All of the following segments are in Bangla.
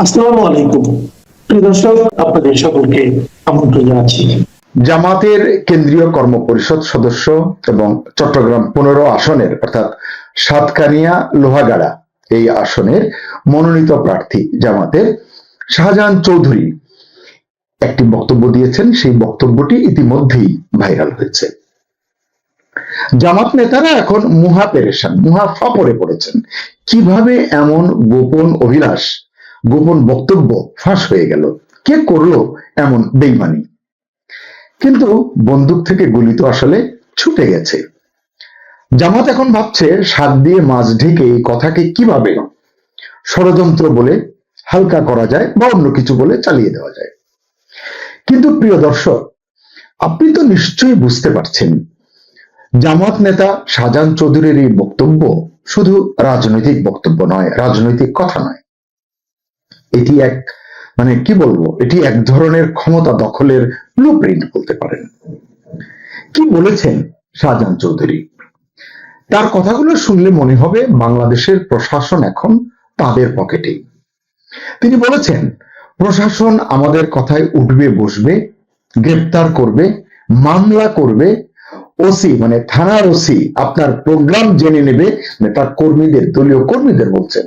আসসালামু আলাইকুম প্রিয় দর্শক, আপনাদের সকলকে আমন্ত্রণ জানাচ্ছি। জামাতের কেন্দ্রীয় কর্মপরিষদ সদস্য এবং চট্টগ্রাম 15 আসনের অর্থাৎ সাতকানিয়া লোহাগাড়া এই আসনের মনোনীত প্রার্থী জামাতের শাহজাহান চৌধুরী একটি বক্তব্য দিয়েছেন। সেই বক্তব্যটি ইতিমধ্যেই ভাইরাল হয়েছে। জামাত নেতারা এখন মুহা পেরেশান, মুহা ফাপড়ে পড়েছেন। কিভাবে এমন গোপন অভিলাষ, গোপন বক্তব্য ফাঁস হয়ে গেল? কে করলো এমন বেইমানি? কিন্তু বন্দুক থেকে গুলি তো আসলে ছুটে গেছে। জামাত এখন ভাবছে শাক দিয়ে মাছ ঢেকে এই কথাকে কিভাবে ষড়যন্ত্র বলে হালকা করা যায় বা অন্য কিছু বলে চালিয়ে দেওয়া যায়। কিন্তু প্রিয় দর্শক, আপনি তো নিশ্চয়ই বুঝতে পারছেন জামাত নেতা শাহজাহান চৌধুরীর এই বক্তব্য শুধু রাজনৈতিক বক্তব্য নয়, রাজনৈতিক কথা নয়। এটি এক কি বলবো, এটি এক ধরনের ক্ষমতা দখলের ব্লুপ্রিন্ট বলতে পারেন। কি বলেছেন শাহজাহান চৌধুরী? তার কথাগুলো শুনলে মনে হবে বাংলাদেশের প্রশাসন এখন তাদের পকেটে। তিনি বলেছেন, প্রশাসন আমাদের কথায় উঠবে বসবে, গ্রেপ্তার করবে, মামলা করবে, ওসি থানার ওসি আপনার প্রোগ্রাম জেনে নেবে, তার কর্মীদের, দলীয় কর্মীদের বলছেন,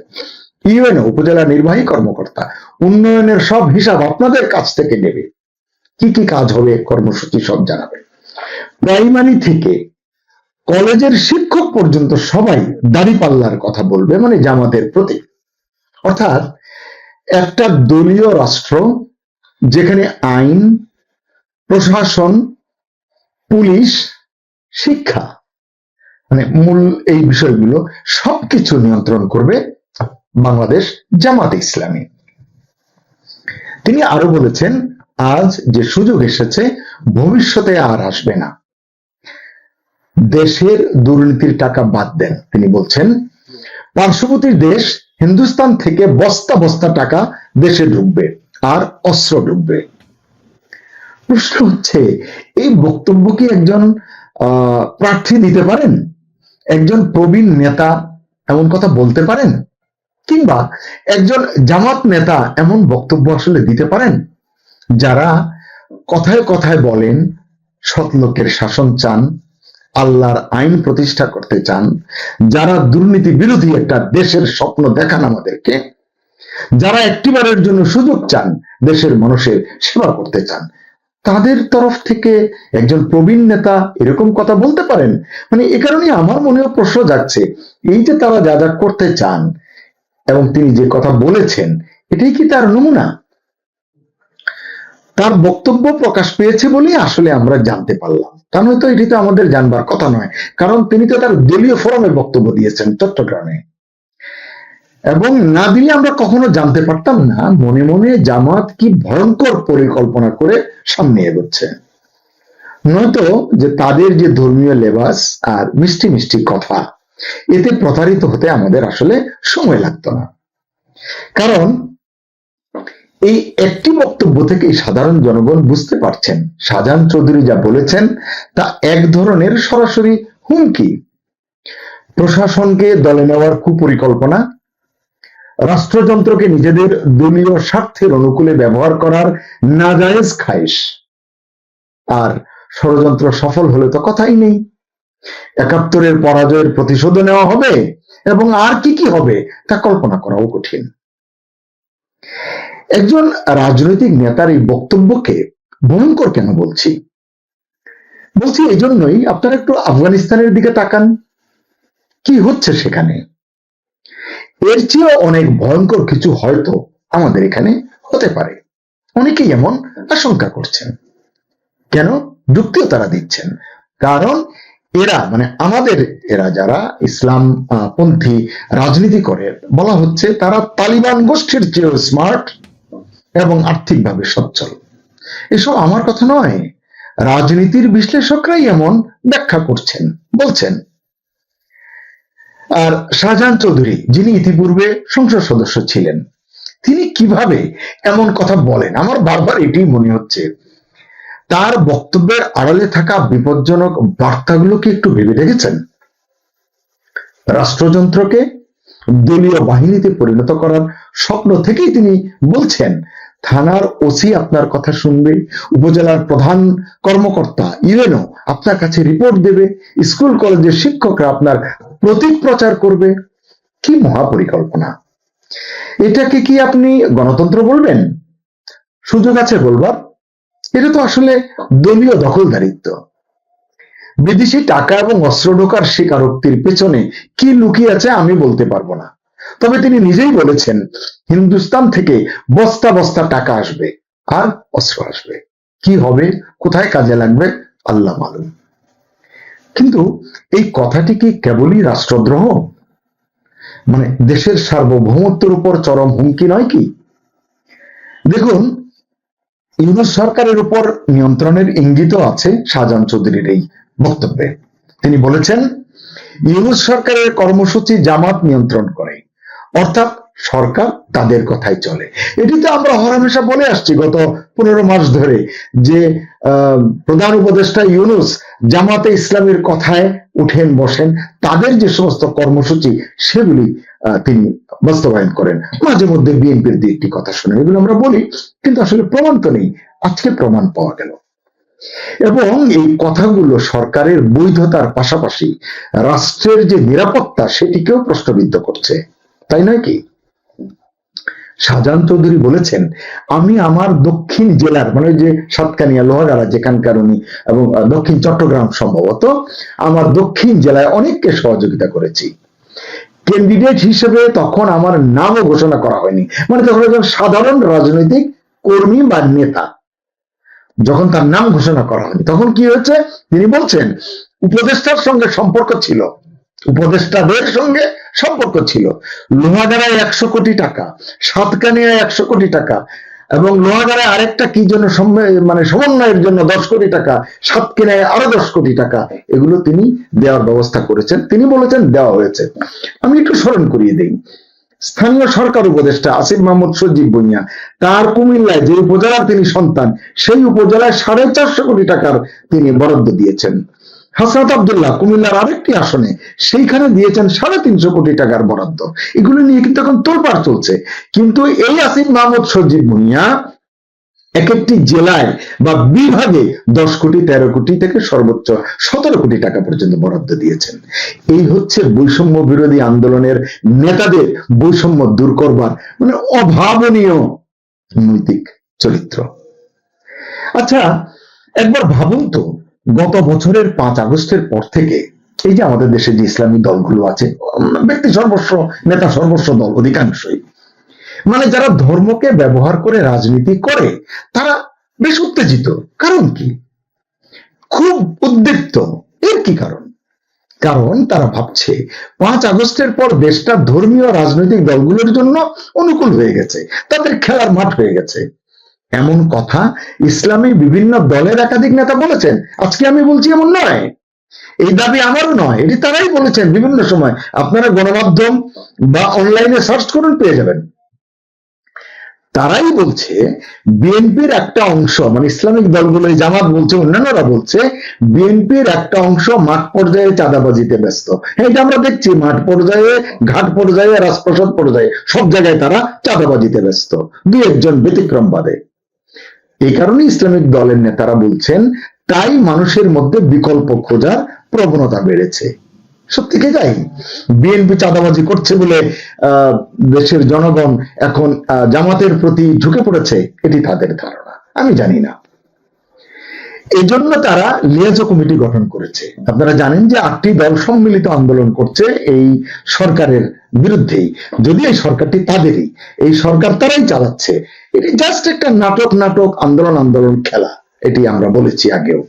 ইউএনও উপজেলা নির্বাহী কর্মকর্তা উন্নয়নের সব হিসাব আপনাদের কাছ থেকে নেবে, কি কি কাজ হবে কর্মসূচি সব জানাবে। প্রাইমারি থেকে কলেজের শিক্ষক পর্যন্ত সবাই দাঁড়িপাল্লার কথা বলবে, জামাতের প্রতি। অর্থাৎ একটা দলীয় রাষ্ট্র যেখানে আইন, প্রশাসন, পুলিশ, শিক্ষা মূল এই বিষয়গুলো সবকিছু নিয়ন্ত্রণ করবে বাংলাদেশ জামাতে ইসলামী। তিনি আরো বলেছেন, আজ যে সুযোগ এসেছে ভবিষ্যতে আর আসবে না। দেশের দুর্নীতির টাকা বাদ দেন, তিনি বলছেন পার্শ্ববর্তী দেশ হিন্দুস্তান থেকে বস্তা বস্তা টাকা দেশে ঢুকবে আর অস্ত্র ঢুকবে। প্রশ্ন হচ্ছে, এই বক্তব্য কি একজন প্রার্থী দিতে পারেন? একজন প্রবীণ নেতা এমন কথা বলতে পারেন? কিংবা একজন জামাত নেতা এমন বক্তব্য আসলে দিতে পারেন? যারা কথায় কথায় বলেন সৎ লোকের শাসন চান, আল্লাহর আইন প্রতিষ্ঠা করতে চান, যারা দুর্নীতি বিরোধী একটা দেশের স্বপ্ন দেখান আমাদেরকে, যারা একটিবারের জন্য সুযোগ চান, দেশের মানুষের সেবা করতে চান, তাদের তরফ থেকে একজন প্রবীণ নেতা এরকম কথা বলতে পারেন? এ কারণে আমার মনেও প্রশ্ন জাগছে, এই যে তারা যা যা করতে চান এবং তিনি যে কথা বলেছেন, এটাই কি তার নমুনা? তার বক্তব্য প্রকাশ পেয়েছে বলেই আসলে আমরা জানতে পারলাম, তা নয়তো এটি তো আমাদের জানবার কথা নয়। কারণ তিনি তো তার দলীয় ফোরামে বক্তব্য দিয়েছেন চট্টগ্রামে, এবং না দিলে আমরা কখনো জানতে পারতাম না মনে মনে জামাত কি ভয়ঙ্কর পরিকল্পনা করে সামনে এগোচ্ছে। নয়তো যে তাদের যে ধর্মীয় লেবাস আর মিষ্টি মিষ্টি কথা, এতে প্রতারিত হতে আমাদের আসলে সময় লাগতো না। কারণ এই একটি বক্তব্য থেকে সাধারণ জনগণ বুঝতে পারছেন শাহজাহান চৌধুরী যা বলেছেন তা এক ধরনের সরাসরি হুমকি, প্রশাসনকে দলে নেওয়ার কুপরিকল্পনা, রাষ্ট্রযন্ত্রকে নিজেদের দলীয় স্বার্থের অনুকূলে ব্যবহার করার নাজায়েজ খায়েশ। আর ষড়যন্ত্র সফল হলে তো কথাই নেই, ৭১-এর পরাজয়ের প্রতিশোধ নেওয়া হবে এবং আর কি কি হবে তা কল্পনা করাও কঠিন। একজন রাজনৈতিক নেতার এই বক্তব্যকে ভয়ঙ্কর কেন বলছি এই জন্যই আপনারা একটু আফগানিস্তানের দিকে তাকান, কি হচ্ছে সেখানে। এর চেয়েও অনেক ভয়ঙ্কর কিছু হয়তো আমাদের এখানে হতে পারে, অনেকেই এমন আশঙ্কা করছেন। কেন? যুক্তিও তারা দিচ্ছেন। কারণ এরা আমাদের এরা যারা ইসলাম পন্থী রাজনীতি করে, বলা হচ্ছে তারা তালিবান গোষ্ঠীর চেয়েও স্মার্ট এবং আর্থিকভাবে সচ্ছল। এসব আমার কথা নয়, রাজনীতির বিশ্লেষকরাই এমন ব্যাখ্যা করছেন, বলছেন। আর শাহজাহান চৌধুরী, যিনি ইতিপূর্বে সংসদ সদস্য ছিলেন, তিনি কিভাবে এমন কথা বলেন? আমার বারবার এটি মনে হচ্ছে তার বক্তব্যের আড়ালে থাকা বিপজ্জনক বার্তাগুলো কি একটু ভেবে দেখেছেন? রাষ্ট্রযন্ত্রকে দলীয় বাহিনীতে পরিণত করার স্বপ্ন থেকেই তিনি বলছেন থানার ওসি আপনার কথা শুনবে, উপজেলার প্রধান কর্মকর্তা ইউএনও আপনার কাছে রিপোর্ট দেবে, স্কুল কলেজের শিক্ষকরা আপনার প্রতীক প্রচার করবে। কি মহাপরিকল্পনা! এটাকে কি আপনি গণতন্ত্র বলবেন? সুযোগ আছে বলবার? এটা তো আসলে দলীয় দখলদারিত্ব। বিদেশি টাকা এবং অস্ত্র ঢোকার স্বীকারোক্তির পেছনে কি লুকিয়ে আছে আমি বলতে পারবো না, তবে তিনি নিজেই বলেছেন হিন্দুস্তান থেকে বস্তা বস্তা টাকা আসবে আর অস্ত্র আসবে। কি হবে, কোথায় কাজে লাগবে, আল্লাহ মালুম। কিন্তু এই কথাটি কি কেবলই রাষ্ট্রদ্রোহ, মানে দেশের সার্বভৌমত্বের উপর চরম হুমকি নয় কি? দেখুন, ইউনূস সরকারের উপর নিয়ন্ত্রণের ইঙ্গিতও আছে শাহজাহান চৌধুরীর এই বক্তব্যে। তিনি বলেছেন ইউনূস সরকারের কর্মসূচি জামাত নিয়ন্ত্রণ করে, অর্থাৎ সরকার তাদের কথাই চলে। এটি তো আমরা হরহামেশা বলে আসছি গত 15 মাস ধরে, যে প্রধান উপদেষ্টা ইউনূস জামাতে ইসলামের কথায় উঠেন বসেন, তাদের যে সমস্ত কর্মসূচি সেগুলি তিনি বাস্তবায়ন করেন। মাঝে মধ্যে বিএনপির দিয়ে একটি কথা শোনেন, এগুলো আমরা বলি, কিন্তু আসলে প্রমাণ তো নেই। আজকে প্রমাণ পাওয়া গেল, এবং এই কথাগুলো সরকারের বৈধতার পাশাপাশি রাষ্ট্রের যে নিরাপত্তা সেটিকেও প্রশ্নবিদ্ধ করছে, তাই নয় কি? শাহজাহান চৌধুরী বলেছেন আমি আমার দক্ষিণ জেলার, মানে যে সাতকানিয়া লোহাগাড়া যেখানকার উনি, এবং দক্ষিণ চট্টগ্রাম সম্ভবত, আমার দক্ষিণ জেলায় অনেককে সহযোগিতা করেছি। ক্যান্ডিডেট হিসেবে তখন আমার নামও ঘোষণা করা হয়নি, মানে তখন একজন সাধারণ রাজনৈতিক কর্মী বা নেতা, যখন তার নাম ঘোষণা করা হয়নি। তখন কি হয়েছে তিনি বলছেন উপদেষ্টার সঙ্গে সম্পর্ক ছিল, উপদেষ্টাদের সঙ্গে সম্পর্ক ছিল। লোহাগাড়ায় 100 কোটি টাকা, সাতকানিয়ায় 100 কোটি টাকা, এবং লোহাগাড়ায় আরেকটা কি জন্য মানে সমন্বয়ের জন্য 10 কোটি টাকা, সাতকানিয়ায় আরো 10 কোটি টাকা, এগুলো তিনি দেওয়ার ব্যবস্থা করেছেন। তিনি বলেছেন দেওয়া হয়েছে। আমি একটু স্মরণ করিয়ে দিই, স্থানীয় সরকার উপদেষ্টা আসিফ মাহমুদ সজীব ভুঁইয়া তার কুমিল্লায় যে উপজেলার তিনি সন্তান, সেই উপজেলায় 450 কোটি টাকার তিনি বরাদ্দ দিয়েছেন। হাসনাত আব্দুল্লাহ কুমিল্লার আরেকটি আসনে সেইখানে দিয়েছেন 350 কোটি টাকার বরাদ্দ। এগুলো নিয়ে কিন্তু এখন তোলপাড় চলছে। কিন্তু এই আসিফ মাহমুদ সজীব ভুঁইয়া এক একটি জেলায় বা বিভাগে 10 কোটি 13 কোটি থেকে সর্বোচ্চ 17 কোটি টাকা পর্যন্ত বরাদ্দ দিয়েছেন। এই হচ্ছে বৈষম্য বিরোধী আন্দোলনের নেতাদের বৈষম্য দূর করবার মানে অভাবনীয় নৈতিক চরিত্র। আচ্ছা, একবার ভাবুন তো, গত বছরের 5 আগস্টের পর থেকে এই যে আমাদের দেশে যে ইসলামী দলগুলো আছে, ব্যক্তি সর্বস্ব, নেতা সর্বস্ব দল অধিকাংশই, মানে যারা ধর্মকে ব্যবহার করে রাজনীতি করে, তারা বেশ উত্তেজিত। কারণ কি? খুব উদ্বিগ্ন। এর কি কারণ? কারণ তারা ভাবছে 5 আগস্টের পর দেশটা ধর্মীয় রাজনৈতিক দলগুলোর জন্য অনুকূল হয়ে গেছে, তাদের খেলার মাঠ হয়ে গেছে। এমন কথা ইসলামী বিভিন্ন দলের একাধিক নেতা বলেছেন। আজকে আমি বলছি এমন নয়, এই দাবি আমারও নয়, এটি তারাই বলেছেন বিভিন্ন সময়। আপনারা গণমাধ্যম বা অনলাইনে সার্চ করুন, পেয়ে যাবেন। তারাই বলছে বিএনপির একটা অংশ, মানে ইসলামিক দলগুলো, জামাত বলছে, অন্যান্যরা বলছে বিএনপির একটা অংশ মাঠ পর্যায়ে চাঁদাবাজিতে ব্যস্ত। এটা আমরা দেখছি, মাঠ পর্যায়ে, ঘাট পর্যায়ে, রাজপ্রাসাদ পর্যায়ে, সব জায়গায় তারা চাঁদাবাজিতে ব্যস্ত, 2-1 ব্যতিক্রম বাদে। এই কারণে ইসলামিক দলের নেতারা বলছেন তাই মানুষের মধ্যে বিকল্প খোঁজার প্রবণতা বেড়েছে। সত্যি কি তাই? বিএনপি চাঁদাবাজি করছে বলে দেশের জনগণ এখন জামাতের প্রতি ঝুঁকে পড়েছে, এটি তাদের ধারণা, আমি জানি না। এই জন্য তারা লিয়াজো কমিটি গঠন করেছে। আপনারা জানেন যে 8টি দল সম্মিলিত আন্দোলন করছে এই সরকারের বিরুদ্ধেই, যদি এই সরকারটি তাদেরই, এই সরকার তারাই চালাচ্ছে। এটি জাস্ট একটা নাটক আন্দোলন খেলা, এটি আমরা বলেছি আগেও।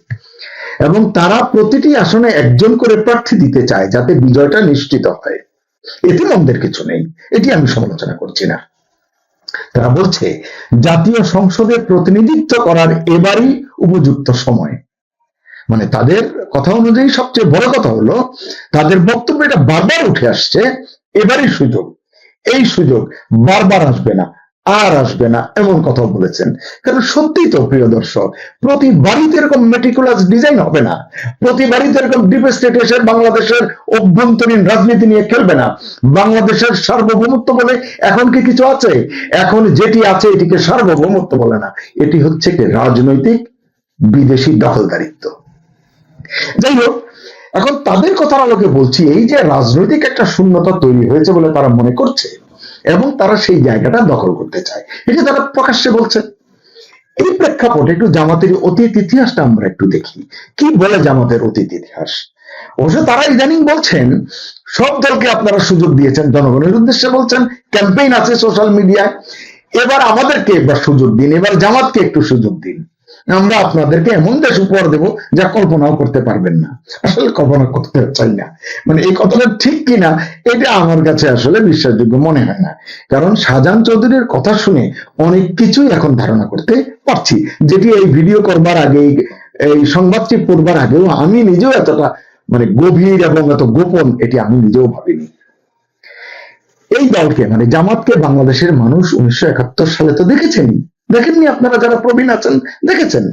এবং তারা প্রতিটি আসনে একজন করে প্রার্থী দিতে চায় যাতে বিজয়টা নিশ্চিত হয়। এতে মন্দের কিছু নেই, এটি আমি সমালোচনা করছি না। তারা বলছে জাতীয় সংসদে প্রতিনিধিত্ব করার এবারই উপযুক্ত সময়। মানে তাদের কথা অনুযায়ী সবচেয়ে বড় কথা হলো, তাদের বক্তব্য এটা বারবার উঠে আসছে, এবারই সুযোগ, এই সুযোগ বারবার আসবে না, আর আসবে না এমন কথা বলেছেন। কারণ সত্যিই তো প্রিয় দর্শক, প্রতি বাড়িতে এরকম মেটিকুলাস ডিজাইন হবে না, প্রতি বাড়িতে এরকম ডিপ স্টেট এসে বাংলাদেশের অভ্যন্তরীণ রাজনীতি নিয়ে খেলবে না। বাংলাদেশের সার্বভৌমত্ব বলে এখন কি কিছু আছে? এখন যেটি আছে এটিকে সার্বভৌমত্ব বলে না, এটি হচ্ছে কি রাজনৈতিক বিদেশি দখলদারিত্ব। যাই হোক, এখন তাদের কথার আলোকে বলছি, এই যে রাজনৈতিক একটা শূন্যতা তৈরি হয়েছে বলে তারা মনে করছে এবং তারা সেই জায়গাটা দখল করতে চায়, এটা তারা প্রকাশ্যে বলছে। এই প্রেক্ষাপটে একটু জামাতের অতীত ইতিহাসটা আমরা একটু দেখি, কি বলে জামাতের অতীত ইতিহাস। অবশ্য তারা ইদানিং বলছেন সব দলকে আপনারা সুযোগ দিয়েছেন, জনগণের উদ্দেশ্যে বলছেন, ক্যাম্পেইন আছে সোশ্যাল মিডিয়ায়, এবার আমাদেরকে একবার সুযোগ দিন, এবার জামাতকে একটু সুযোগ দিন, আমরা আপনাদেরকে এমন দেশ উপহার দেব যা কল্পনাও করতে পারবেন না। আসলে কল্পনা করতে চাই না, মানে এই কথাটা ঠিক কিনা এটা আমার কাছে আসলে বিশ্বাসযোগ্য মনে হয় না। কারণ শাহজাহান চৌধুরীর কথা শুনে অনেক কিছুই এখন ধারণা করতে পারছি, যেটি এই ভিডিও করবার আগে, এই সংবাদটি পড়বার আগেও আমি নিজেও এতটা মানে গভীর এবং এত গোপন এটি আমি নিজেও ভাবিনি। এই দলকে মানে জামাতকে বাংলাদেশের মানুষ 1971 সালে তো দেখেছেনই, দেখেননি আপনারা যারা প্রবীণ আছেন দেখেছেন,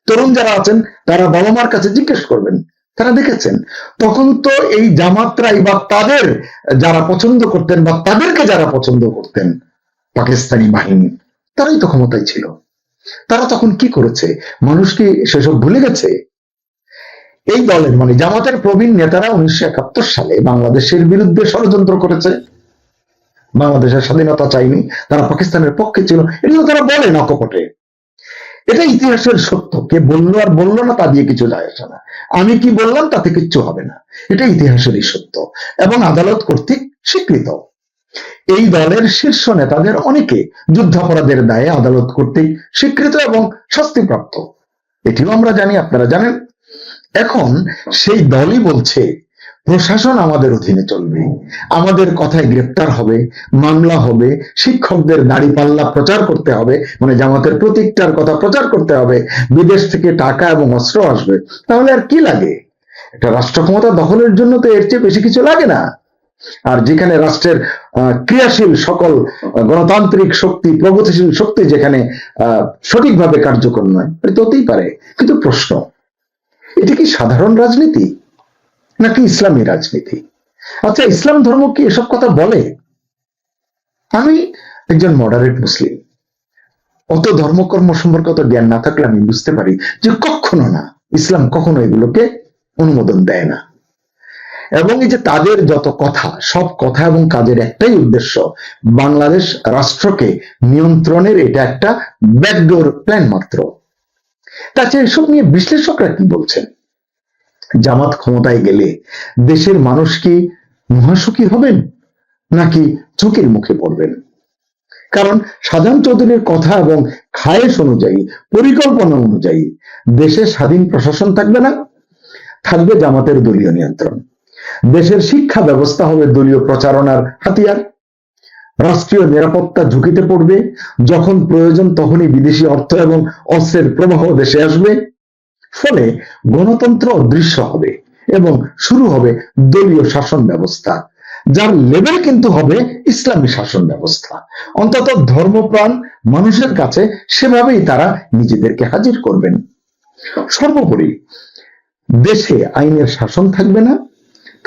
তরুণ যারা আছেন তারা বাবা মার কাছে জিজ্ঞেস করবেন, তারা দেখেছেন। তখন তো এই জামাতরাই বা তাদের যারা পছন্দ করতেন বা তাদেরকে যারা পছন্দ করতেন পাকিস্তানি বাহিনী, তারাই তো ক্ষমতায় ছিল। তারা তখন কি করেছে? মানুষ কি সেসব ভুলে গেছে? এই দলের মানে জামাতের প্রবীণ নেতারা 1971 সালে বাংলাদেশের বিরুদ্ধে ষড়যন্ত্র করেছে, বাংলাদেশের স্বাধীনতা চাইনি, তারা পাকিস্তানের পক্ষে ছিল, এগুলো তারা বলেন অকপটে। এটা ইতিহাসের সত্য, কে বললো আর বললো না তা দিয়ে কিছু যায় আসে না, আমি কি বললাম তাতে কিচ্ছু হবে না, এটা ইতিহাসেরই সত্য এবং আদালত কর্তৃক স্বীকৃত। এই দলের শীর্ষ নেতাদের অনেকে যুদ্ধাপরাধের দায়ে আদালত কর্তৃক স্বীকৃত এবং শাস্তিপ্রাপ্ত, এটিও আমরা জানি, আপনারা জানেন। এখন সেই দলই বলছে প্রশাসন আমাদের অধীনে চলবে, আমাদের কথায় গ্রেপ্তার হবে, মামলা হবে, শিক্ষকদের দাড়িপাল্লা প্রচার করতে হবে, মানে জামাতের প্রতীকটার কথা প্রচার করতে হবে, বিদেশ থেকে টাকা এবং অস্ত্র আসবে। তাহলে আর কি লাগে? এটা রাষ্ট্র ক্ষমতা দখলের জন্য তো এর চেয়ে বেশি কিছু লাগে না। আর যেখানে রাষ্ট্রের ক্রিয়াশীল সকল গণতান্ত্রিক শক্তি, প্রগতিশীল শক্তি যেখানে সঠিকভাবে কার্যকর নয়, এটা হতেই পারে। কিন্তু প্রশ্ন, এটা কি সাধারণ রাজনীতি নাকি ইসলামী রাজনীতি? আচ্ছা, ইসলাম ধর্ম কি এসব কথা বলে? আমি একজন মডারেট মুসলিম, অত ধর্মকর্ম সম্পর্কে অত জ্ঞান না থাকলে আমি বুঝতে পারি যে কখনো না, ইসলাম কখনো এগুলোকে অনুমোদন দেয় না। এবং এই যে তাদের যত কথা, সব কথা এবং কাজের একটাই উদ্দেশ্য, বাংলাদেশ রাষ্ট্রকে নিয়ন্ত্রণের, এটা একটা ব্যাকডোর প্ল্যান মাত্র। তাছাড়া এসব নিয়ে বিশ্লেষকরা কি বলছেন? জামাত ক্ষমতায় গেলে দেশের মানুষ কি মহাসুখী হবেন নাকি ঝুঁকির মুখে পড়বেন? কারণ শাহজাহান চৌধুরীর কথা এবং খায়েশ অনুযায়ী, পরিকল্পনা অনুযায়ী দেশে স্বাধীন প্রশাসন থাকবে না, থাকবে জামাতের দলীয় নিয়ন্ত্রণ। দেশের শিক্ষা ব্যবস্থা হবে দলীয় প্রচারণার হাতিয়ার, রাষ্ট্রীয় নিরাপত্তা ঝুঁকিতে পড়বে, যখন প্রয়োজন তখনই বিদেশি অর্থ এবং অস্ত্রের প্রবাহ দেশে আসবে, ফলে গণতন্ত্র অদৃশ্য হবে এবং শুরু হবে দলীয় শাসন ব্যবস্থা, যার লেভেল কিন্তু হবে ইসলামী শাসন ব্যবস্থা। অন্তত ধর্মপ্রাণ মানুষের কাছে সেভাবেই তারা নিজেদেরকে হাজির করবেন। সর্বোপরি দেশে আইনের শাসন থাকবে না,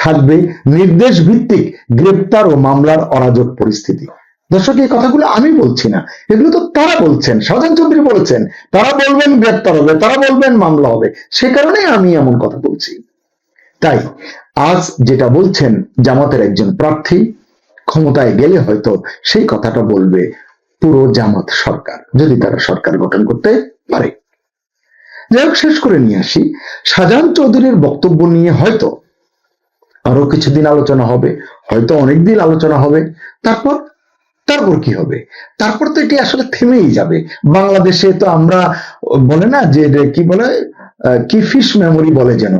থাকবে নির্দেশ ভিত্তিক গ্রেপ্তার ও মামলার অরাজক পরিস্থিতি। দর্শক, এই কথাগুলো আমি বলছি না, এগুলো তো তারা বলছেন, শাহজাহান চৌধুরী বলেছেন, তারা বলবেন গ্রেপ্তার হবে, তারা বলবেন মামলা হবে, সে কারণে আমি এমন কথা বলছি। তাই আজ যেটা বলছেন জামাতের একজন প্রার্থী, ক্ষমতায় গেলে হয়তো সেই কথাটা বলবে পুরো জামাত সরকার, যদি তারা সরকার গঠন করতে পারে। যাই হোক, শেষ করে নিয়ে আসি, শাহজাহান চৌধুরীর বক্তব্য নিয়ে হয়তো আরো কিছুদিন আলোচনা হবে, হয়তো অনেকদিন আলোচনা হবে, তারপর কি হবে? তারপর তো এটি আসলে থেমেই যাবে। বাংলাদেশে তো আমরা বলে না যে কি বলে, কি ফিশ মেমোরি বলে যেন,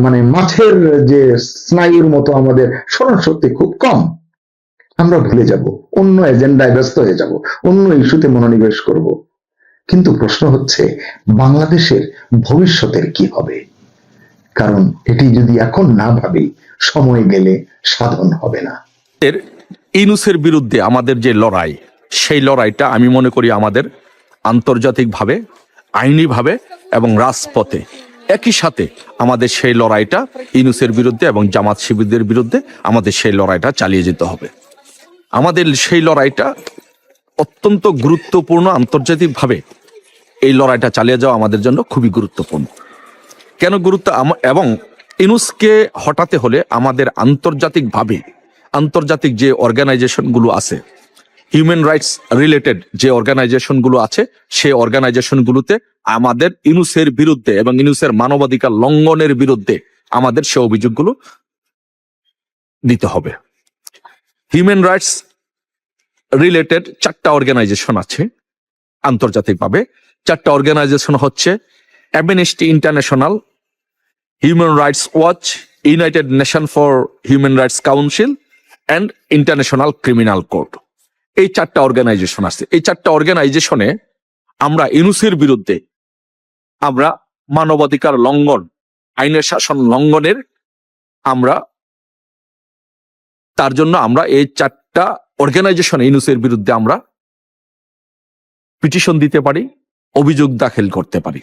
মানে মাছের যে স্নায়ুর মতো আমাদের স্মরণ শক্তি খুব কম, আমরা ভুলে যাব, অন্য এজেন্ডায় ব্যস্ত হয়ে যাব, অন্য ইস্যুতে মনোনিবেশ করব। কিন্তু প্রশ্ন হচ্ছে বাংলাদেশের ভবিষ্যতের কি হবে? কারণ এটি যদি এখন না ভাবি, সময় গেলে সাধন হবে না। ইউনূসের বিরুদ্ধে আমাদের যে লড়াই, সেই লড়াইটা আমি মনে করি আমাদের আন্তর্জাতিকভাবে, আইনিভাবে এবং রাজপথে একই সাথে আমাদের সেই লড়াইটা ইউনূসের বিরুদ্ধে এবং জামাত শিবিরদের বিরুদ্ধে আমাদের সেই লড়াইটা চালিয়ে যেতে হবে। আমাদের সেই লড়াইটা অত্যন্ত গুরুত্বপূর্ণ। আন্তর্জাতিকভাবে এই লড়াইটা চালিয়ে যাওয়া আমাদের জন্য খুবই গুরুত্বপূর্ণ। কেন এবং ইউনূসকে হটাতে হলে আমাদের আন্তর্জাতিকভাবে আন্তর্জাতিক যে অর্গানাইজেশনগুলো আছে, হিউম্যান রাইটস রিলেটেড যে অর্গানাইজেশনগুলো আছে, সেই অর্গানাইজেশনগুলোতে আমাদের ইউনূসের বিরুদ্ধে এবং ইউনূসের মানবাধিকার লঙ্ঘনের বিরুদ্ধে আমাদের সে অভিযোগগুলো দিতে হবে। হিউম্যান রাইটস রিলেটেড 4টা অর্গানাইজেশন আছে আন্তর্জাতিকভাবে। 4টা অর্গানাইজেশন হচ্ছে amnesty international, human rights watch, United nation for human rights council and international criminal court. এই 4টা অর্গানাইজেশন আছে। এই 4টা অর্গানাইজেশনে আমরা ইউনূসের বিরুদ্ধে আমরা মানবাধিকার লঙ্ঘন, আইনের শাসন লঙ্ঘনের তার জন্য আমরা এই 4টা অর্গানাইজেশন ইউনূসের বিরুদ্ধে আমরা পিটিশন দিতে পারি, অভিযোগ দাখিল করতে পারি।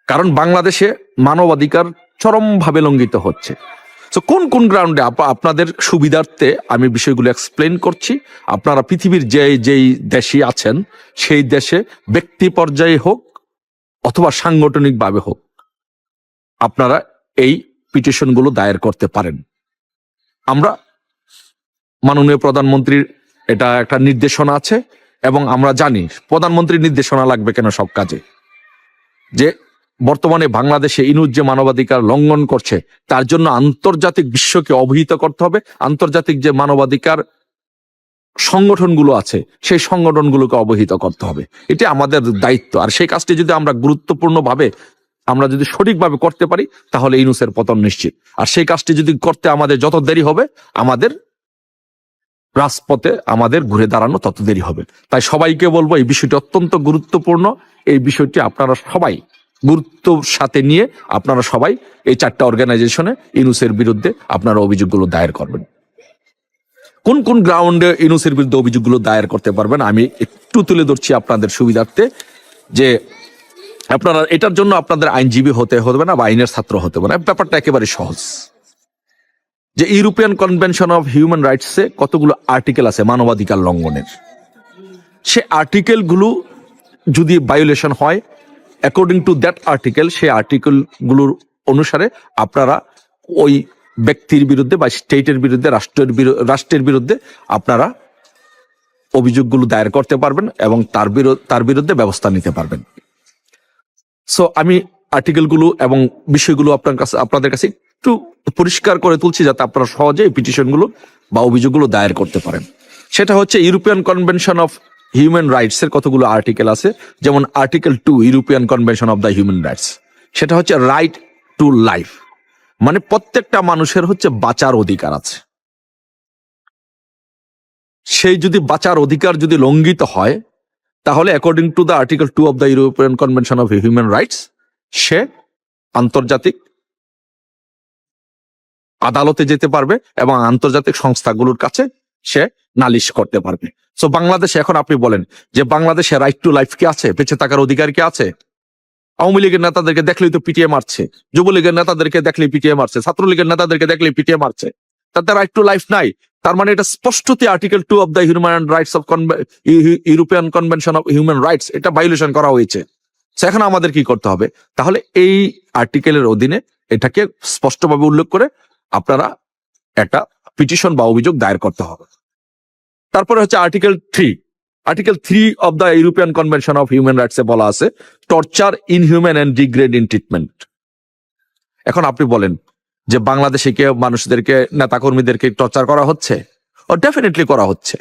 কারণ বাংলাদেশে মানবাধিকার চরমভাবে লঙ্ঘিত হচ্ছে। তো কোন কোন গ্রাউন্ডে, আপনাদের সুবিধার্থে আমি বিষয়গুলো এক্সপ্লেন করছি। আপনারা পৃথিবীর যেই দেশে আছেন সেই দেশে ব্যক্তি পর্যায়ে হোক অথবা সাংগঠনিকভাবে হোক, আপনারা এই পিটিশনগুলো দায়ের করতে পারেন। আমরা মাননীয় প্রধানমন্ত্রীর এটা একটা নির্দেশনা আছে এবং আমরা জানি প্রধানমন্ত্রীর নির্দেশনা লাগবে কেন সব কাজে, যে বর্তমানে বাংলাদেশে ইউনূস যে মানবাধিকার লঙ্ঘন করছে তার জন্য আন্তর্জাতিক বিশ্বকে অবহিত করতে হবে। আন্তর্জাতিক যে মানবাধিকার সংগঠনগুলো আছে সেই সংগঠনগুলোকে অবহিত করতে হবে। এটা আমাদের দায়িত্ব। আর সেই কাজটি যদি আমরা গুরুত্বপূর্ণভাবে, আমরা যদি সঠিকভাবে করতে পারি তাহলে ইউনূসের পতন নিশ্চিত। আর সেই কাজটি যদি করতে আমাদের যত দেরি হবে, আমাদের রাজপথে আমাদের ঘুরে দাঁড়ানো তত দেরি হবে। তাই সবাইকে বলবো এই বিষয়টি অত্যন্ত গুরুত্বপূর্ণ। এই বিষয়টি আপনারা সবাই গুরুত্বর সাথে নিয়ে আপনারা সবাই এই 4টা অর্গানাইজেশনে ইউনূসের বিরুদ্ধে আপনারা অভিযোগগুলো দায়ের করবেন। কোন কোন গ্রাউন্ডে ইউনূসের বিরুদ্ধে অভিযোগগুলো দায়ের করতে পারবেন আমি একটু তুলে ধরছি আপনাদের সুবিধার্থে, যে আপনারা এটার জন্য আপনাদের আইনজীবী হতে হবে না বা আইনের ছাত্র হতে হবে না। ব্যাপারটা একেবারে সহজ। যে ইউরোপিয়ান কনভেনশন অফ হিউম্যান রাইটসে কতগুলো আর্টিকেল আছে মানবাধিকার লঙ্ঘনের, সে আর্টিকেলগুলো যদি ভায়োলেশন হয়, অ্যাকর্ডিং টু দ্যাট আর্টিকেল, সেই আর্টিকেলগুলোর অনুসারে আপনারা ওই ব্যক্তির বিরুদ্ধে বা স্টেটের বিরুদ্ধে, রাষ্ট্রের বিরুদ্ধে আপনারা অভিযোগগুলো দায়ের করতে পারবেন এবং তার বিরুদ্ধে ব্যবস্থা নিতে পারবেন। সো আমি আর্টিকেলগুলো এবং বিষয়গুলো আপনাদের কাছে একটু পরিষ্কার করে তুলছি যাতে আপনারা সহজে এই পিটিশনগুলো বা অভিযোগগুলো দায়ের করতে পারেন। সেটা হচ্ছে European Convention of Human rights এর কতগুলো আর্টিকেল আছে, যেমন article 2 European Convention of the Human rights, সেটা হচ্ছে রাইট টু লাইফ, মানে প্রত্যেকটা মানুষের হচ্ছে বাঁচার অধিকার আছে। সেই যদি বাঁচার অধিকার যদি লঙ্ঘিত হয়, তাহলে according to the article 2 of the European Convention of Human Rights, সে আন্তর্জাতিক আদালতে যেতে পারবে এবং আন্তর্জাতিক সংস্থাগুলোর কাছে সে নালিশ করতে পারবে। সো বাংলাদেশে এখন আপনি বলেন যে বাংলাদেশে রাইট টু লাইফ কি আছে, বেঁচে থাকার অধিকার কি আছে? আওয়ামী লীগের নেতাদেরকে দেখলেই তো পিটিয়ে মারছে, যুবলীগের নেতাদেরকে দেখলেই পিটিয়ে মারছে, ছাত্রলীগের নেতাদেরকে দেখলেই পিটিয়ে মারছে। তাদের রাইট টু লাইফ নাই। তার মানে এটা স্পষ্টতই article 2 of the Human rights of European Convention of Human rights এটা ভায়োলেশন করা হয়েছে। এখন আমাদের কি করতে হবে? তাহলে এই আর্টিকেলের অধীনে এটাকে স্পষ্টভাবে উল্লেখ করে আপনারা একটা পিটিশন বা অভিযোগ দায়ের করতে হবে। তারপরে হচ্ছে article 3 of the European Convention of Human Rights এ বলা আছে torture, inhuman and degrading treatment. এখন আপনি বলেন যে বাংলাদেশে কে মানুষদেরকে, নেতাকর্মীদেরকে টর্চার করা হচ্ছে? ডেফিনেটলি করা হচ্ছে।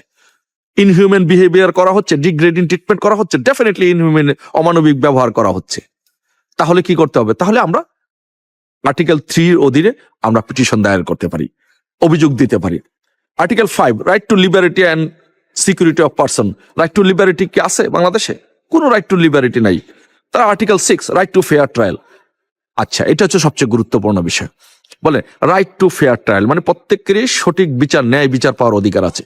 ইনহিউম্যান বিহেভিয়ার করা হচ্ছে, ডিগ্রেডিং ট্রিটমেন্ট করা হচ্ছে, ডেফিনেটলি ইনহিউম্যান, অমানবিক ব্যবহার করা হচ্ছে। তাহলে কি করতে হবে? তাহলে আমরা আর্টিকেল 3 অধীনে আমরা পিটিশন দায়ের করতে পারি, অভিযোগ দিতে পারি। Article 5 right two liberty and security of person, right two liberty কি আছে বাংলাদেশে? কোনো রাইট টু লিবারিটি নাই। তারা article 6 right two fair trial. আচ্ছা, এটা হচ্ছে সবচেয়ে গুরুত্বপূর্ণ বিষয়। বলে রাইট টু ফেয়ার ট্রায়াল মানে প্রত্যেকেরই সঠিক বিচার, ন্যায় বিচার পাওয়ার অধিকার আছে।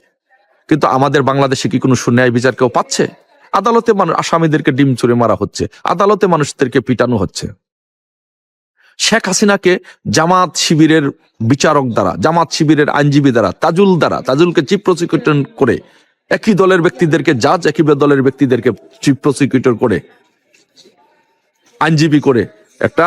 কিন্তু আমাদের বাংলাদেশে কি কোনো ন্যায় বিচার কেউ পাচ্ছে? আদালতে মানুষ আসামিদেরকে ডিম ছুঁড়ে মারা হচ্ছে, আদালতে মানুষদেরকে পিটানো হচ্ছে। শেখ হাসিনাকে জামাত শিবিরের বিচারক দ্বারা, জামাত শিবিরের আইনজীবী দ্বারা, তাজুলকে চিফ প্রসিকিউটর করে, একই দলের ব্যক্তিদেরকে জাজ, একই দলের ব্যক্তিদেরকে চিফ প্রসিকিউটর করে, আইনজীবী করে একটা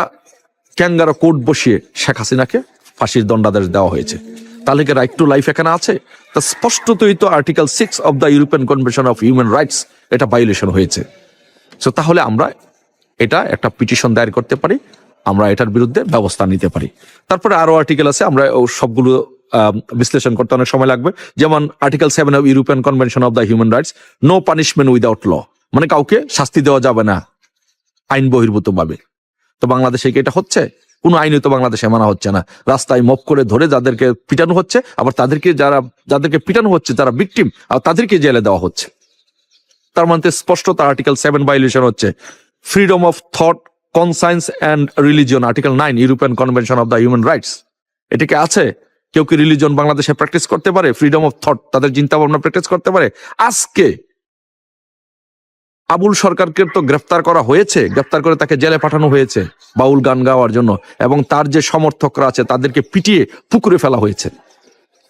ক্যাঙ্গারো কোর্ট বসিয়ে শেখ হাসিনাকে ফাঁসির দণ্ডাদেশ দেওয়া হয়েছে। তাহলে কি রাইট টু লাইফ এখানে আছে? তা স্পষ্টতই তো article 6 of the European Convention of Human rights এটা ভায়োলেশন হয়েছে। সো তাহলে আমরা এটা একটা পিটিশন দায়ের করতে পারি, আমরা এটার বিরুদ্ধে ব্যবস্থা নিতে পারি। তারপরে আরো আর্টিকেল আছে, আমরা সবগুলো বিশ্লেষণ করতে অনেক সময় লাগবে। যেমন article 7 of European Convention of the Human Rights, no punishment without law, মানে কাউকে শাস্তি দেওয়া যাবে না আইন বহির্ভূত ভাবে। তো বাংলাদেশে কি এটা হচ্ছে? কোনো আইনে তো বাংলাদেশে মানা হচ্ছে না। রাস্তায় মপ করে ধরে যাদেরকে পিটানো হচ্ছে, আবার যাদেরকে পিটানো হচ্ছে যারা ভিকটিম, আর তাদেরকে জেলে দেওয়া হচ্ছে। তার মধ্যে স্পষ্টত আর্টিকেল 7 ভায়োলেশন হচ্ছে। Freedom of thought, conscience and religion, article 9 European Convention of the Human rights. এটা কি আছে? কেউ কি রিলিজন বাংলাদেশে প্র্যাকটিস করতে পারে? ফ্রিডম অফ থট, তাদের চিন্তা ভাবনা প্র্যাকটিস করতে পারে? আজকে আবুল সরকারকে তো গ্রেফতার করা হয়েছে, গ্রেফতার করে তাকে জেলে পাঠানো হয়েছে বাউল গান গাওয়ার জন্য, এবং তার যে সমর্থকরা আছে তাদেরকে পিটিয়ে পুকুরে ফেলা হয়েছে।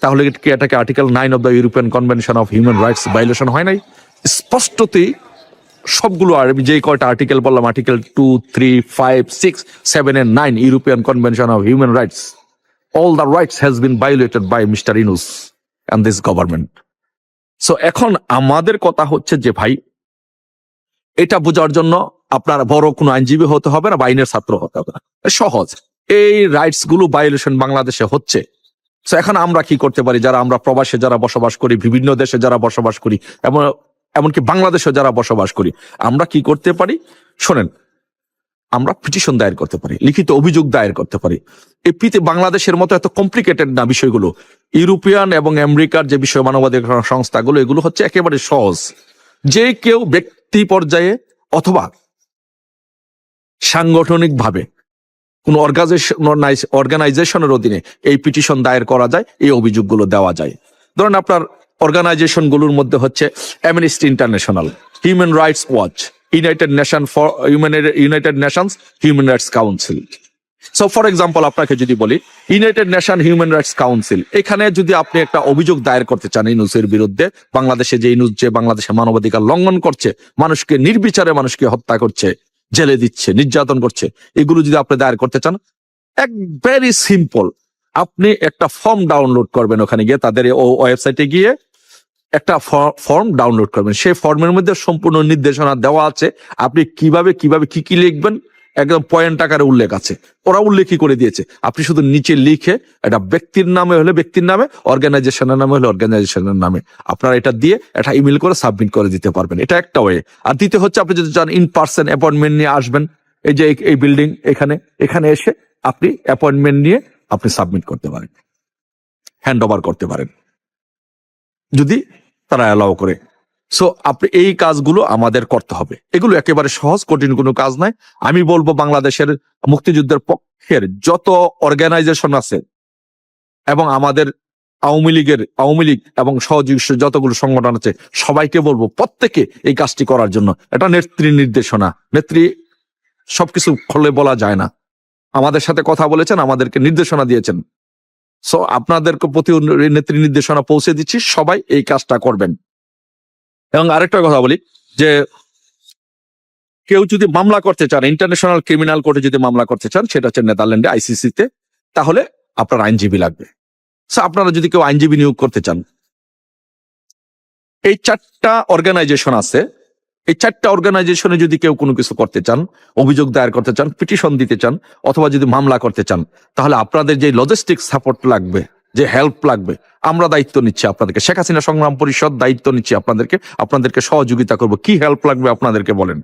তাহলে কি এটাকে article 9 of the European Convention of Human rights violation হয় নাই? স্পষ্টতই সবগুলো, আর যে কয়টা আর্টিকেল বললাম, article 2, 3, 5, 6, 7 and 9 European Convention of Human rights, all the rights has been violated by Mr. Yunus and this government. So এখন আমাদের কথা হচ্ছে যে ভাই, এটা বোঝার জন্য আপনার বড় কোনো আইনজীবী হতে হবে না বা আইনের ছাত্র হতে হবে না, সহজ। এই রাইটস গুলো ভায়োলেশন বাংলাদেশে হচ্ছে। তো এখন আমরা কি করতে পারি, যারা আমরা প্রবাসে যারা বসবাস করি, বিভিন্ন দেশে যারা বসবাস করি, এমনকি বাংলাদেশে যারা বসবাস করি, আমরা কি করতে পারি? শোনেন, আমরা পিটিশন দায়ের করতে পারি, লিখিত অভিযোগ দায়ের করতে পারি। বাংলাদেশের মতো এত কমপ্লিকেটেড না বিষয়গুলো। ইউরোপিয়ান এবং আমেরিকার যে বিষয় মানবাধিকার সংস্থাগুলো, এগুলো হচ্ছে একেবারে সহজ। যে কেউ ব্যক্তি পর্যায়ে অথবা সাংগঠনিক ভাবে কোন অর্গানাইজেশনের অধীনে এই পিটিশন দায়ের করা যায়, এই অভিযোগগুলো দেওয়া যায়। ধরেন আপনার অর্গানাইজেশন গুলোর মধ্যে হচ্ছে amnesty international, human rights watch, United Nations human rights council. So for example আপনাকে যদি বলি, United nation human rights council, এখানে যদি আপনি একটা অভিযোগ দায়ের করতে চান ইউনূসের বিরুদ্ধে, বাংলাদেশে যে ইউনূস যে বাংলাদেশে মানবাধিকার লঙ্ঘন করছে, মানুষকে নির্বিচারে মানুষকে হত্যা করছে, জেলে দিচ্ছে, নির্যাতন করছে, এগুলো যদি আপনি দায়ের করতে চান, এক ভেরি সিম্পল, আপনি একটা ফর্ম ডাউনলোড করবেন, ওখানে গিয়ে তাদের ওয়েবসাইটে গিয়ে একটা ফর্ম ডাউনলোড করবেন। সেই ফর্মের মধ্যে সম্পূর্ণ নির্দেশনা দেওয়া আছে, আপনি কিভাবে কি লিখবেন, একদম পয়েন্ট আকারে উল্লেখ আছে, ওরা উল্লেখই করে দিয়েছে। আপনি শুধু নিচে লিখে, এটা ব্যক্তির নামে হলে ব্যক্তির নামে, অর্গানাইজেশনের নামে হলে অর্গানাইজেশনের নামে, আপনারা এটা দিয়ে একটা ইমেল করে সাবমিট করে দিতে পারবেন। এটা একটা ওয়ে। আর দ্বিতীয় হচ্ছে, আপনি যদি চান ইন পার্সন অ্যাপয়েন্টমেন্ট নিয়ে আসবেন, এই যে এই বিল্ডিং, এখানে এসে আপনি অ্যাপয়েন্টমেন্ট নিয়ে আপনি সাবমিট করতে পারেন, হ্যান্ড ওভার করতে পারেন, যদি তারা অ্যালাউ করে। সো আপনি এই কাজগুলো আমাদের করতে হবে। এগুলো একেবারে সহজ, কঠিন কোনো কাজ নাই। আমি বলবো বাংলাদেশের মুক্তিযুদ্ধের পক্ষের যত অর্গানাইজেশন আছে এবং আমাদের আওয়ামী লীগ এবং সহযোগী যতগুলো সংগঠন আছে, সবাইকে বলবো প্রত্যেকে এই কাজটি করার জন্য। এটা নেত্রী নির্দেশনা, নেত্রী সবকিছু খুলে বলা যায় না, আমাদের সাথে কথা বলেছেন, আমাদেরকে নির্দেশনা দিয়েছেন। সো আপনাদেরকে প্রতি নেত্রী নির্দেশনা পৌঁছে দিচ্ছি, সবাই এই কাজটা করবেন। এবং আরেকটা কথা বলি, যে কেউ যদি মামলা করতে চান, ইন্টারন্যাশনাল ক্রিমিনাল কোর্টে যদি মামলা করতে চান, সেটা হচ্ছে নেদারল্যান্ডে ICC-তে, তাহলে আপনার আইনজীবী লাগবে। আপনারা যদি কেউ আইনজীবী নিয়োগ করতে চান, এই 4টা অর্গানাইজেশন আছে, এই 4টা অর্গানাইজেশনে যদি কেউ কোনো কিছু করতে চান, অভিযোগ দায়ের করতে চান, পিটিশন দিতে চান, অথবা যদি মামলা করতে চান, তাহলে আপনাদের যে লজিস্টিক সাপোর্ট লাগবে, যে হেল্প লাগবে, আমরা দায়িত্ব নিচ্ছি আপনাদেরকে। শেখ হাসিনা সংগ্রাম পরিষদ দায়িত্ব নিচ্ছি আপনাদেরকে সহযোগিতা করব। কি হেল্প লাগবে আপনাদেরকে বলেন,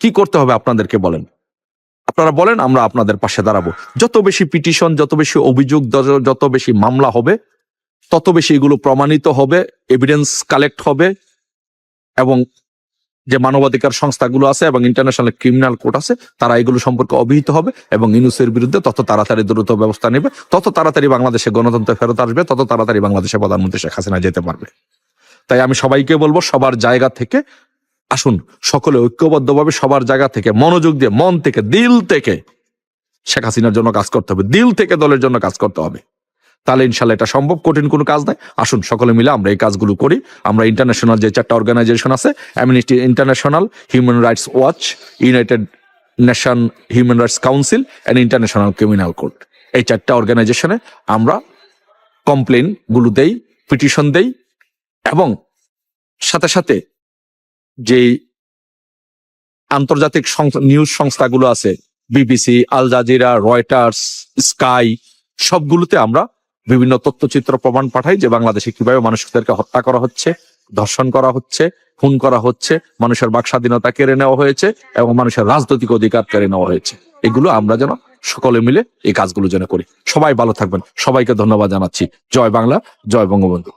কি করতে হবে আপনাদেরকে বলেন, আপনারা বলেন, আমরা আপনাদের পাশে দাঁড়াবো। যত বেশি পিটিশন, যত বেশি অভিযোগ, যত বেশি মামলা হবে, তত বেশি এগুলো প্রমাণিত হবে, এভিডেন্স কালেক্ট হবে, এবং যে মানবাধিকার সংস্থাগুলো আছে এবং ইন্টারন্যাশনাল ক্রিমিনাল কোর্ট আছে, তারা এগুলো সম্পর্কে অবহিত হবে এবং ইউনূসের বিরুদ্ধে তত তাড়াতাড়ি দ্রুত ব্যবস্থা নেবে, তত তাড়াতাড়ি বাংলাদেশে গণতন্ত্র ফেরত আসবে, তত তাড়াতাড়ি বাংলাদেশে প্রধানমন্ত্রী শেখ হাসিনা যেতে পারবে। তাই আমি সবাইকে বলবো, সবার জায়গা থেকে আসুন, সকলে ঐক্যবদ্ধভাবে সবার জায়গা থেকে মনোযোগ দিয়ে, মন থেকে, দিল থেকে শেখ হাসিনার জন্য কাজ করতে হবে, দিল থেকে দলের জন্য কাজ করতে হবে। তাহলে ইনশাল্লাহ এটা সম্ভব, কঠিন কোনো কাজ নাই। আসুন সকলে মিলে আমরা এই কাজগুলো করি। আমরা ইন্টারন্যাশনাল যে 4টা অর্গানাইজেশন আছে, amnesty international, human rights watch, United nation human rights council and international criminal court, এই 4টা অর্গানাইজেশনে আমরা কমপ্লেন গুলো দেই, পিটিশন দেই, এবং সাথে সাথে যেই আন্তর্জাতিক নিউজ সংস্থাগুলো আছে, BBC, Al Jazeera, Reuters, Sky, সবগুলোতে আমরা বিভিন্ন তথ্যচিত্র প্রমাণ পাঠাই যে বাংলাদেশে কিভাবে মানুষদেরকে হত্যা করা হচ্ছে, ধর্ষণ করা হচ্ছে, খুন করা হচ্ছে, মানুষের বাক স্বাধীনতা কেড়ে নেওয়া হয়েছে এবং মানুষের রাজনৈতিক অধিকার কেড়ে নেওয়া হয়েছে। এগুলো আমরা যেন সকলে মিলে এই কাজগুলো যেন করি। সবাই ভালো থাকবেন, সবাইকে ধন্যবাদ জানাচ্ছি। জয় বাংলা, জয় বঙ্গবন্ধু।